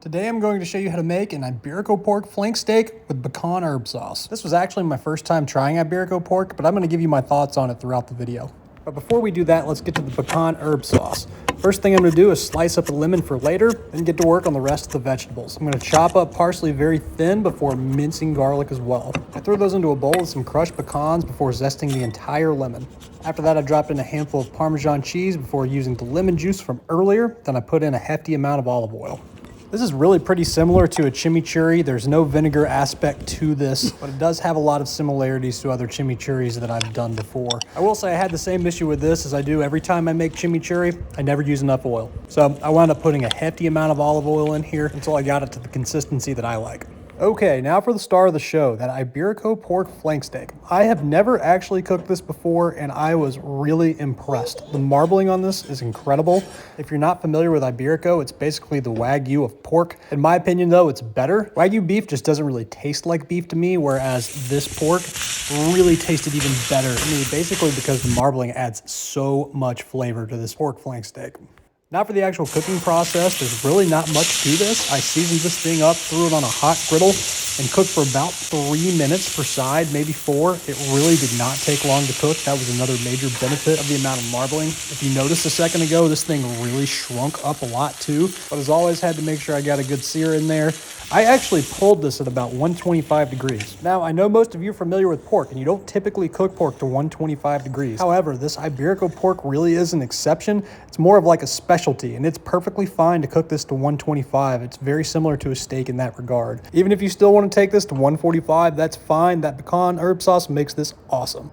Today I'm going to show you how to make an Iberico pork flank steak with pecan-herb sauce. This was actually my first time trying Iberico pork, but I'm going to give you my thoughts on it throughout the video. But before we do that, let's get to the pecan-herb sauce. First thing I'm going to do is slice up a lemon for later, then get to work on the rest of the vegetables. I'm going to chop up parsley very thin before mincing garlic as well. I throw those into a bowl with some crushed pecans before zesting the entire lemon. After that, I dropped in a handful of Parmesan cheese before using the lemon juice from earlier. Then I put in a hefty amount of olive oil. This is really pretty similar to a chimichurri. There's no vinegar aspect to this, but it does have a lot of similarities to other chimichurris that I've done before. I will say I had the same issue with this as I do every time I make chimichurri. I never use enough oil. So I wound up putting a hefty amount of olive oil in here until I got it to the consistency that I like. Okay, now for the star of the show, that Iberico pork flank steak. I have never actually cooked this before, and I was really impressed. The marbling on this is incredible. If you're not familiar with Iberico, it's basically the Wagyu of pork. In my opinion, though, it's better. Wagyu beef just doesn't really taste like beef to me, whereas this pork really tasted even better to me, basically because the marbling adds so much flavor to this pork flank steak. Now for the actual cooking process, there's really not much to this. I seasoned this thing up, threw it on a hot griddle, and cooked for about 3 minutes per side, maybe 4. It really did not take long to cook. That was another major benefit of the amount of marbling. If you noticed a second ago, this thing really shrunk up a lot too. But as always, had to make sure I got a good sear in there. I actually pulled this at about 125 degrees. Now, I know most of you are familiar with pork, and you don't typically cook pork to 125 degrees. However, this Iberico pork really is an exception. It's more of like a specialty, and it's perfectly fine to cook this to 125. It's very similar to a steak in that regard. Even if you still want to take this to 145, that's fine. That pecan herb sauce makes this awesome.